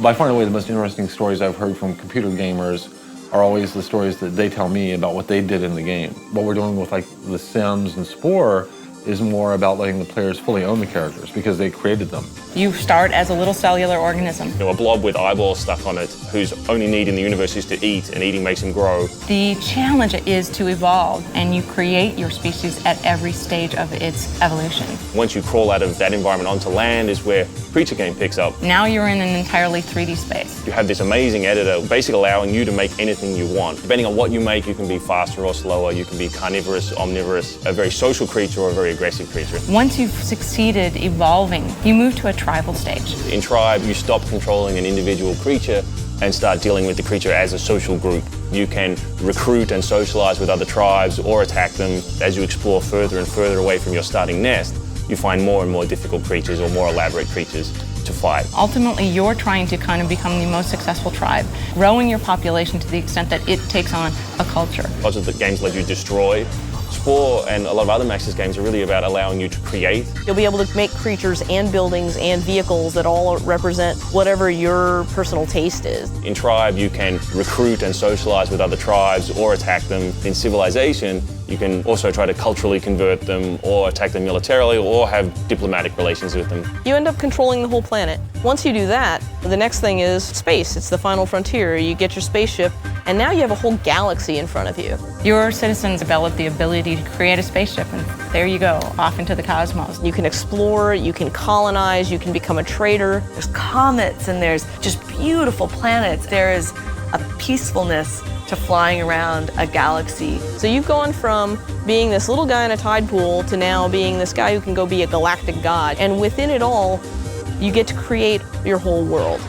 By far and away, the most interesting stories I've heard from computer gamers are always the stories that they tell me about what they did in the game. What we're doing with like The Sims and SPORE is more about letting the players fully own the characters because they created them. You start as a little cellular organism. A blob with eyeballs stuck on it, whose only need in the universe is to eat, and eating makes him grow. The challenge is to evolve, and you create your species at every stage of its evolution. Once you crawl out of that environment onto land is where Creature Game picks up. Now you're in an entirely 3D space. You have this amazing editor, basically allowing you to make anything you want. Depending on what you make, you can be faster or slower, you can be carnivorous, omnivorous, a very social creature or a very aggressive creature. Once you've succeeded evolving, you move to a tribal stage. In Tribe, you stop controlling an individual creature and start dealing with the creature as a social group. You can recruit and socialize with other tribes or attack them. As you explore further and further away from your starting nest, you find more and more difficult creatures or more elaborate creatures to fight. Ultimately, you're trying to kind of become the most successful tribe, growing your population to the extent that it takes on a culture. Lots of the games let you destroy. SPORE and a lot of other Maxis games are really about allowing you to create. You'll be able to make creatures and buildings and vehicles that all represent whatever your personal taste is. In Tribe, you can recruit and socialize with other tribes or attack them. In Civilization, you can also try to culturally convert them or attack them militarily or have diplomatic relations with them. You end up controlling the whole planet. Once you do that, the next thing is space. It's the final frontier. You get your spaceship, and now you have a whole galaxy in front of you. Your citizens develop the ability to create a spaceship, and there you go, off into the cosmos. You can explore, you can colonize, you can become a trader. There's comets and there's just beautiful planets. There is a peacefulness to flying around a galaxy. So you've gone from being this little guy in a tide pool to now being this guy who can go be a galactic god. And within it all, you get to create your whole world.